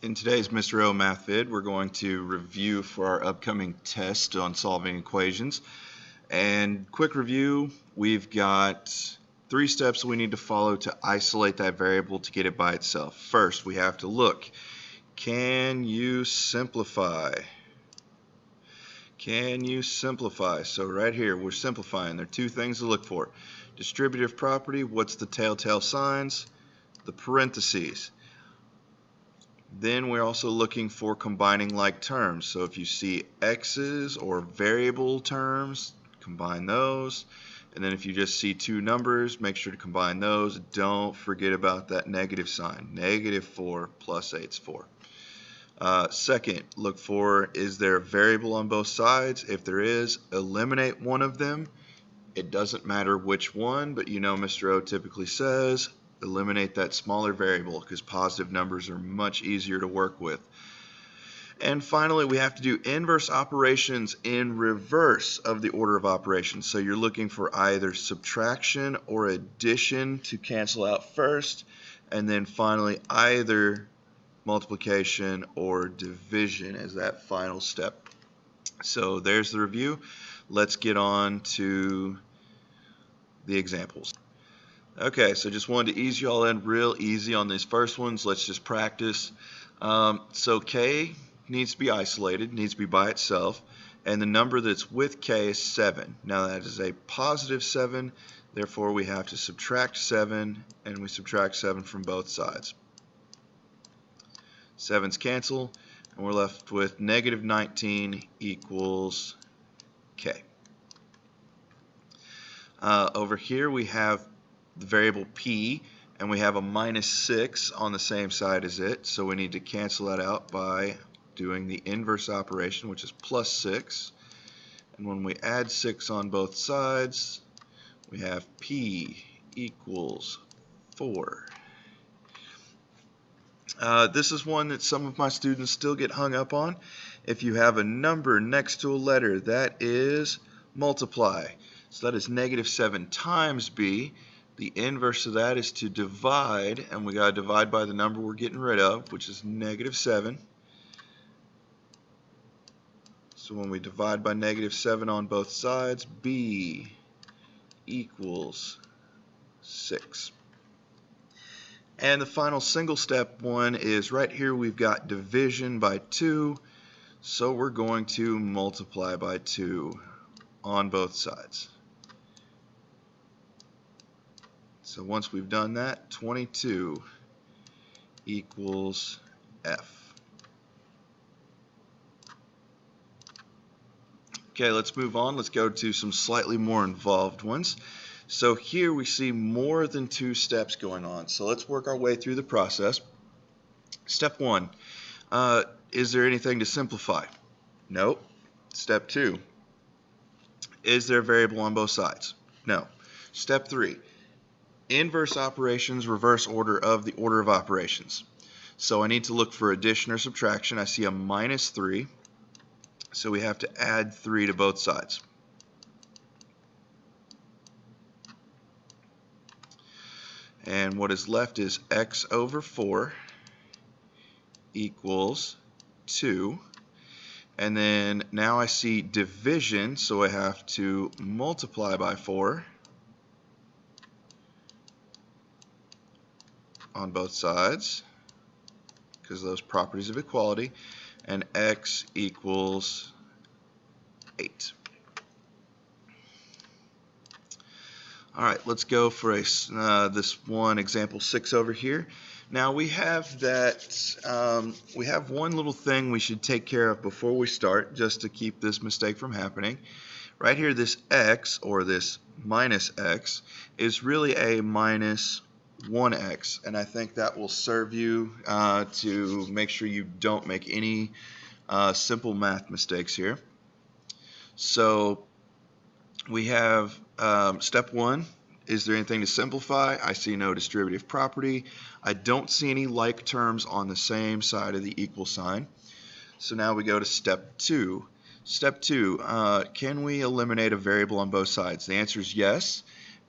In today's Mr. O Math vid, we're going to review for our upcoming test on solving equations. And quick review, we've got 3 steps we need to follow to isolate that variable to get it by itself. First, we have to look, can you simplify? Can you simplify? So right here, we're simplifying. There are 2 things to look for. Distributive property, what's the telltale signs? The parentheses. Then we're also looking for combining like terms. So if you see x's or variable terms, combine those. And then if you just see 2 numbers, make sure to combine those. Don't forget about that negative sign. -4 plus 8 is 4. Second, look for, is there a variable on both sides? If there is, eliminate one of them. It doesn't matter which one, but you know Mr. O typically says eliminate that smaller variable because positive numbers are much easier to work with. And finally, we have to do inverse operations in reverse of the order of operations. So you're looking for either subtraction or addition to cancel out first, and then finally either multiplication or division as that final step. So there's the review. Let's get on to the examples. Okay, so just wanted to ease you all in real easy on these first ones. Let's just practice. So K needs to be isolated, needs to be by itself, and the number that's with K is 7. Now that is a positive 7, therefore we have to subtract 7, and we subtract 7 from both sides. 7's cancel, and we're left with -19 equals K. Over here we have the variable p, and we have a -6 on the same side as it, so we need to cancel that out by doing the inverse operation, which is +6. And when we add 6 on both sides, we have p equals 4. This is one that some of my students still get hung up on. If you have a number next to a letter, that is multiply. So that is -7 times b. The inverse of that is to divide, and we got to divide by the number we're getting rid of, which is -7. So when we divide by -7 on both sides, b equals 6. And the final single step one is right here we've got division by 2, so we're going to multiply by 2 on both sides. So once we've done that, 22 equals F. Okay, let's move on. Let's go to some slightly more involved ones. So here we see more than 2 steps going on. So let's work our way through the process. Step 1, is there anything to simplify? Nope. Step 2, is there a variable on both sides? No. Step 3, inverse operations, reverse order of the order of operations. So I need to look for addition or subtraction. I see a -3, so we have to add 3 to both sides. And what is left is x over 4 equals 2. And then now I see division, so I have to multiply by 4 on both sides because of those properties of equality, and x equals 8. Alright, let's go for this one, example 6 over here. Now we have that, we have one little thing we should take care of before we start, just to keep this mistake from happening. Right here, this x, or this -x, is really a -1x, and I think that will serve you to make sure you don't make any simple math mistakes here. So we have step 1, is there anything to simplify? I see no distributive property. I don't see any like terms on the same side of the equal sign. So now we go to step 2. Step 2, can we eliminate a variable on both sides? The answer is yes.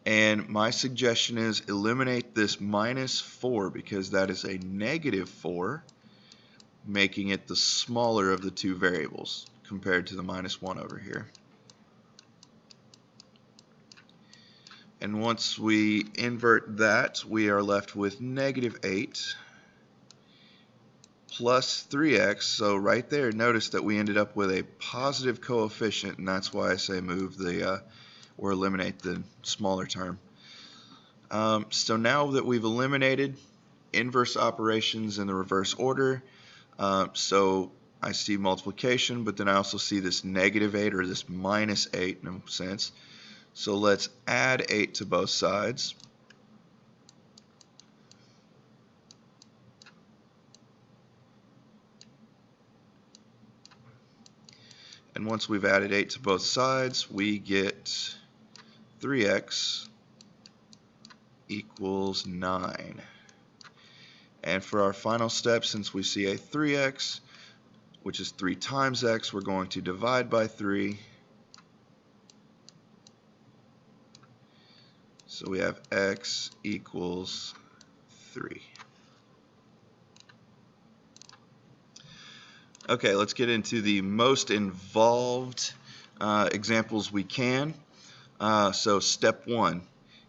And my suggestion is eliminate this -4 because that is a -4. making it the smaller of the two variables compared to the -1 over here. And once we invert that, we are left with -8 plus 3x. So right there, notice that we ended up with a positive coefficient, and that's why I say move the or eliminate the smaller term. So now that we've eliminated inverse operations in the reverse order, so I see multiplication, but then I also see this -8 or this -8 in a sense. So let's add 8 to both sides. And once we've added 8 to both sides, we get 3x equals 9. And for our final step, since we see a 3x, which is 3 times x, we're going to divide by 3. So we have x equals 3. Okay, let's get into the most involved examples we can. So step 1,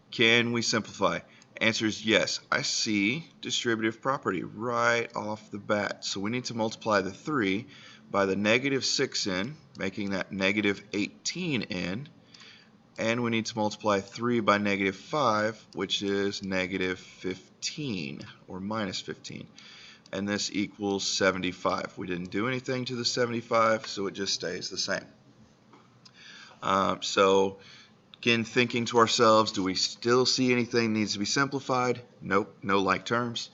can we simplify? Answer is yes. I see distributive property right off the bat. So we need to multiply the 3 by the -6n, making that -18n. And we need to multiply 3 by -5, which is -15 or -15. And this equals 75. We didn't do anything to the 75, so it just stays the same. So again, thinking to ourselves, do we still see anything needs to be simplified? Nope, no like terms.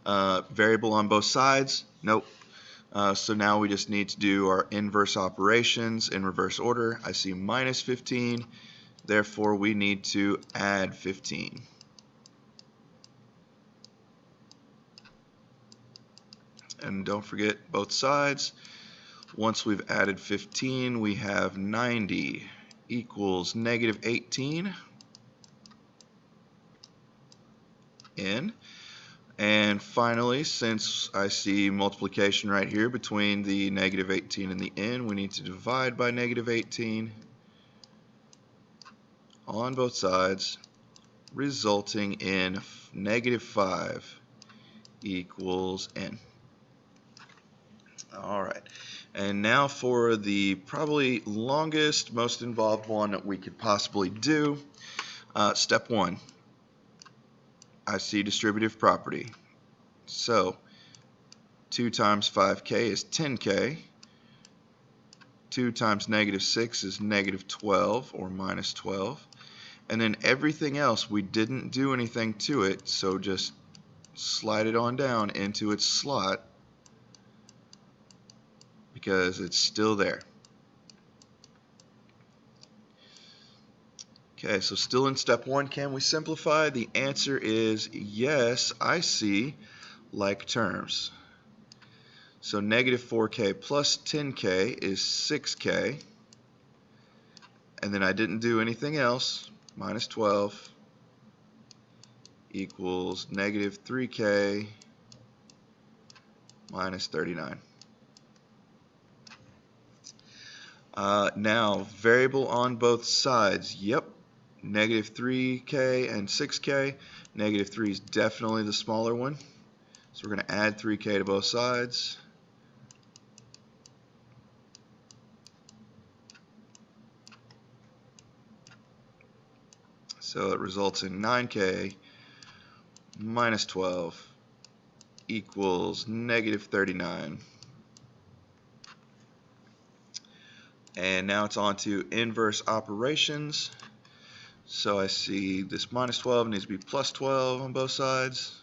Variable on both sides? Nope. So now we just need to do our inverse operations in reverse order. I see -15, therefore we need to add 15. And don't forget both sides. Once we've added 15, we have 90 equals -18 n. And finally, since I see multiplication right here between the -18 and the n, we need to divide by -18 on both sides, resulting in -5 equals n. Alright, and now for the probably longest, most involved one that we could possibly do. Step 1, I see distributive property. So 2 times 5k is 10k. 2 times -6 is -12 or -12. And then everything else, we didn't do anything to it, so just slide it on down into its slot because it's still there. Okay, so still in step 1, can we simplify? The answer is yes, I see like terms. So -4k plus 10k is 6k, and then I didn't do anything else. -12 equals -3k minus 39. Now, variable on both sides. Yep, -3k and 6k. -3 is definitely the smaller one. So we're going to add 3k to both sides. So it results in 9k minus 12 equals -39. And now it's on to inverse operations. So I see this -12 needs to be +12 on both sides.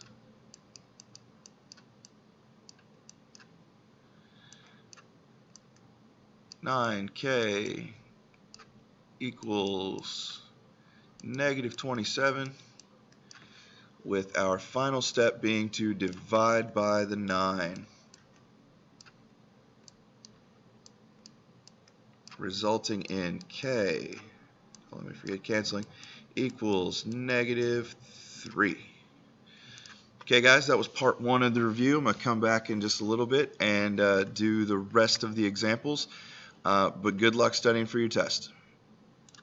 $9k equals -27, with our final step being to divide by the 9, resulting in k, let me forget canceling, equals -3. Okay, guys, that was part 1 of the review. I'm going to come back in just a little bit and do the rest of the examples. But good luck studying for your test.